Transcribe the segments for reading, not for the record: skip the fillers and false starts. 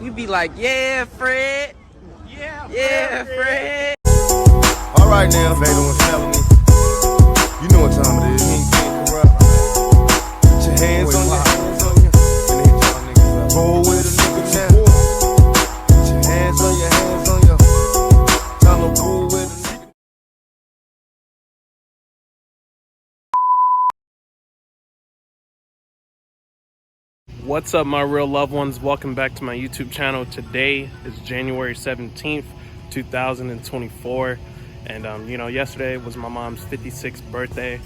You be like, yeah, Fred. Yeah, Fred. All right now, Vader was telling me. You know what time it is. He ain't getting corrupt. Put your hands on your hands on you. And hit y'all niggas up. Roll with a nigga now. Put your hands on your hands on you. Tell them roll with a nigga. What's up, my real loved ones? Welcome back to my YouTube channel. Today is January 17th, 2024. And yesterday was my mom's 56th birthday.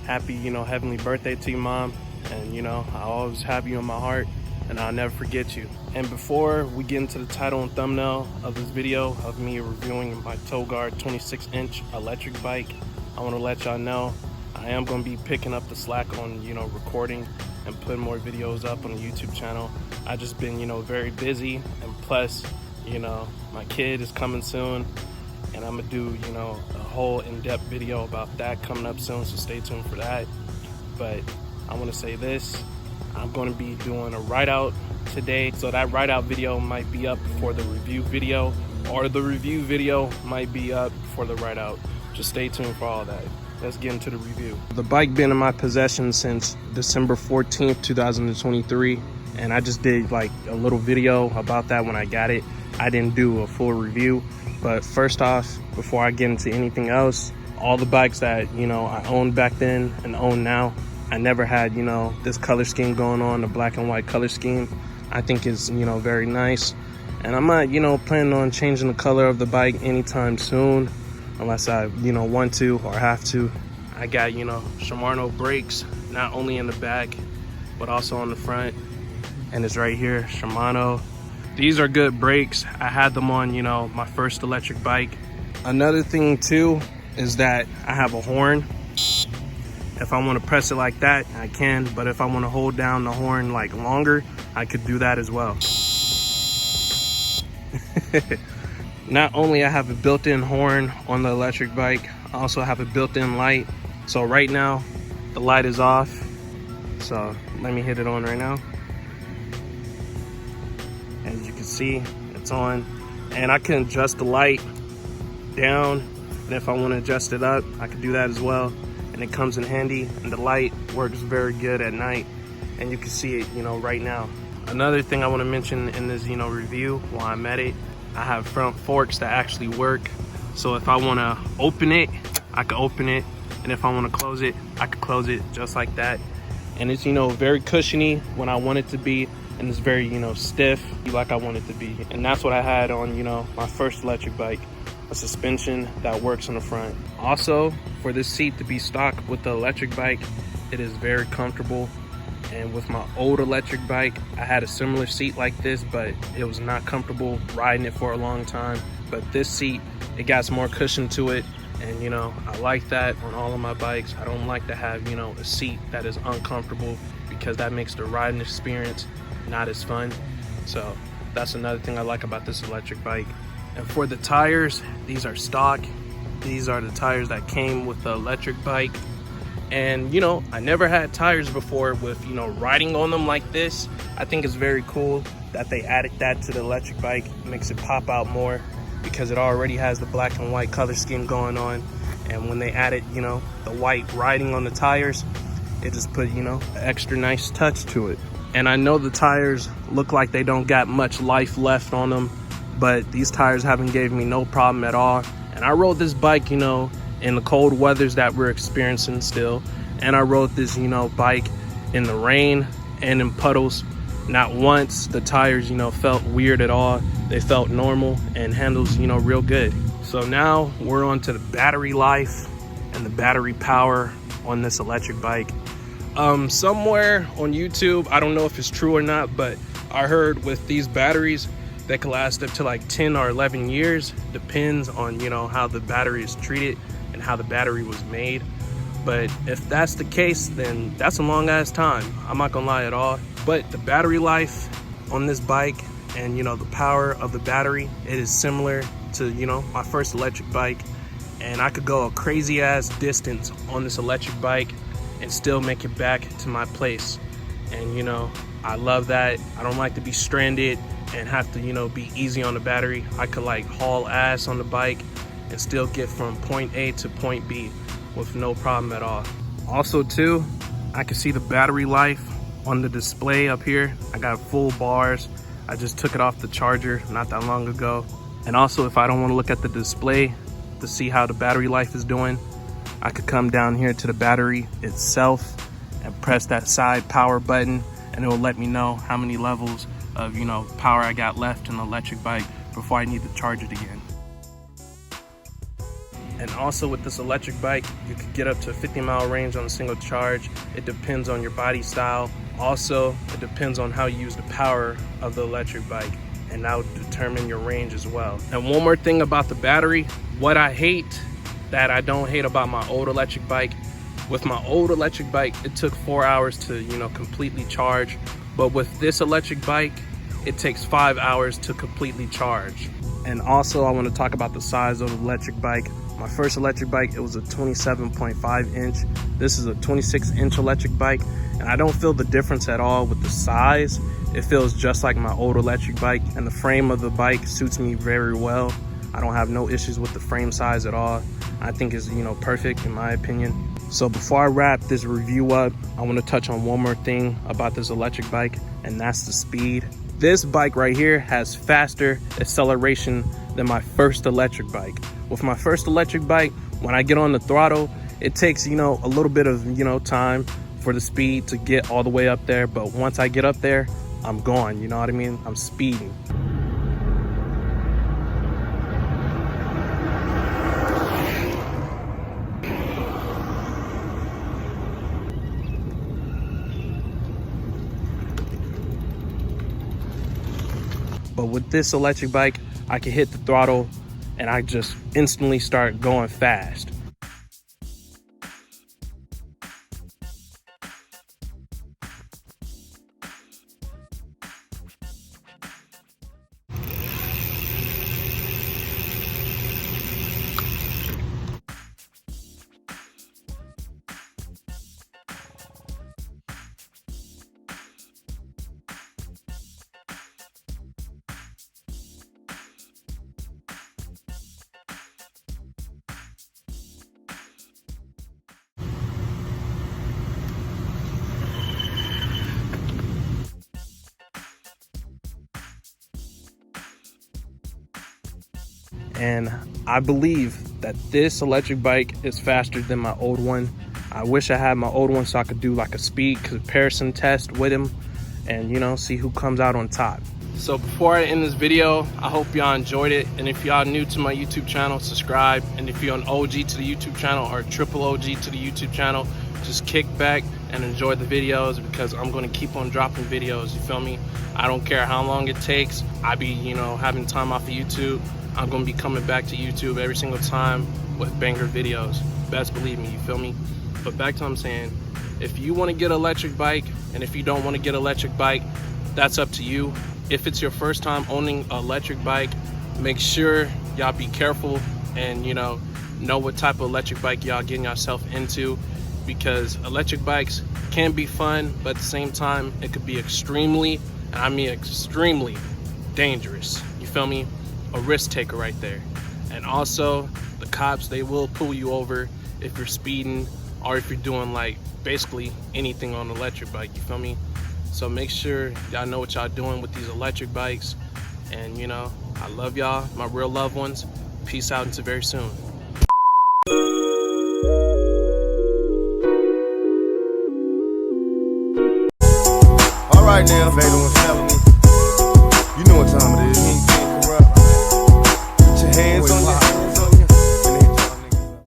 Happy, heavenly birthday to you, Mom. And I always have you in my heart, and I'll never forget you. And before we get into the title and thumbnail of this video of me reviewing my Totguard 26-inch electric bike, I want to let y'all know I am going to be picking up the slack on recording and putting more videos up on the YouTube channel. I just been very busy, and plus my kid is coming soon, and I'm gonna do a whole in-depth video about that coming up soon, so stay tuned for that. But I want to say this: I'm going to be doing a write-out today, so that write-out video might be up before the review video, or the review video might be up before the write-out. Just stay tuned for all that. Let's get into the review. The bike been in my possession since December 14th, 2023, and I just did like a little video about that when I got it. I didn't do a full review, but first off, before I get into anything else, all the bikes that I owned back then and own now, I never had this color scheme going on, the black and white color scheme. I think is very nice, and I'm not planning on changing the color of the bike anytime soon, unless I want to or have to. I got Shimano brakes, not only in the back but also on the front, and it's right here, Shimano. These are good brakes. I had them on my first electric bike. Another thing too is that I have a horn. If I want to press it like that, I can, but if I want to hold down the horn like longer, I could do that as well. Not only I have a built-in horn on the electric bike, I also have a built-in light. So right now the light is off, so let me hit it on right now. As you can see, it's on, and I can adjust the light down, and if I want to adjust it up, I can do that as well. And it comes in handy, and the light works very good at night, and you can see it right now. Another thing I want to mention in this review while I'm at it, I have front forks that actually work. So if I want to open it, I can open it, and if I want to close it, I can close it just like that. And it's very cushiony when I want it to be, and it's very stiff like I want it to be. And that's what I had on my first electric bike, a suspension that works on the front. Also, for this seat to be stock with the electric bike, it is very comfortable. And with my old electric bike, I had a similar seat like this, but it was not comfortable riding it for a long time. But this seat, it got some more cushion to it, and I like that on all of my bikes. I don't like to have a seat that is uncomfortable, because that makes the riding experience not as fun. So that's another thing I like about this electric bike. And for the tires, these are stock. These are the tires that came with the electric bike. And I never had tires before with riding on them like this. I think it's very cool that they added that to the electric bike. It makes it pop out more, because it already has the black and white color scheme going on. And when they added the white riding on the tires, it just put an extra nice touch to it. And I know the tires look like they don't got much life left on them, but these tires haven't gave me no problem at all. And I rode this bike in the cold weathers that we're experiencing still, and I rode this bike in the rain and in puddles. Not once the tires felt weird at all. They felt normal, and handles real good. So now we're on to the battery life and the battery power on this electric bike. Somewhere on YouTube, I don't know if it's true or not, but I heard with these batteries, they could last up to like 10 or 11 years. Depends on how the battery is treated and how the battery was made. But if that's the case, then that's a long ass time. I'm not gonna lie at all. But the battery life on this bike and the power of the battery, it is similar to my first electric bike. And I could go a crazy ass distance on this electric bike and still make it back to my place. And I love that. I don't like to be stranded and have to, you know, be easy on the battery. I could like haul ass on the bike and still get from point A to point B with no problem at all. Also too, I can see the battery life on the display up here. I got full bars. I just took it off the charger not that long ago. And also, if I don't want to look at the display to see how the battery life is doing, I could come down here to the battery itself and press that side power button, and it will let me know how many levels of, you know, power I got left in the electric bike before I need to charge it again. And also with this electric bike, you could get up to a 50-mile range on a single charge. It depends on your body style. Also, it depends on how you use the power of the electric bike, and that would determine your range as well. And one more thing about the battery, what I hate that I don't hate about my old electric bike. With my old electric bike, it took 4 hours to, you know, completely charge. But with this electric bike, it takes 5 hours to completely charge. And also, I want to talk about the size of the electric bike. My first electric bike, it was a 27.5 inch. This is a 26-inch electric bike, and I don't feel the difference at all with the size. It feels just like my old electric bike, and the frame of the bike suits me very well. I don't have no issues with the frame size at all. I think it's, you know, perfect in my opinion. So before I wrap this review up, I want to touch on one more thing about this electric bike, and that's the speed. This bike right here has faster acceleration than my first electric bike. With my first electric bike, when I get on the throttle, it takes, you know, a little bit of, you know, time for the speed to get all the way up there. But once I get up there, I'm gone, you know what I mean? I'm speeding. But with this electric bike, I can hit the throttle and I just instantly start going fast. And I believe that this electric bike is faster than my old one. I wish I had my old one so I could do like a speed comparison test with him and, you know, see who comes out on top. So before I end this video, I hope y'all enjoyed it. And if y'all new to my YouTube channel, subscribe. And if you're an OG to the YouTube channel or triple OG to the YouTube channel, just kick back and enjoy the videos, because I'm going to keep on dropping videos, you feel me? I don't care how long it takes. I be, you know, having time off of YouTube. I'm going to be coming back to YouTube every single time with banger videos. Best believe me, you feel me? But back to what I'm saying, if you want to get an electric bike, and if you don't want to get an electric bike, that's up to you. If it's your first time owning an electric bike, make sure y'all be careful and, you know what type of electric bike y'all getting yourself into, because electric bikes can be fun, but at the same time, it could be extremely, and I mean extremely dangerous. You feel me? A risk taker right there. And also, the cops, they will pull you over if you're speeding or if you're doing like basically anything on an electric bike, you feel me? So make sure y'all know what y'all doing with these electric bikes. And, you know, I love y'all, my real loved ones. Peace out until very soon. All right now, fatal and felony.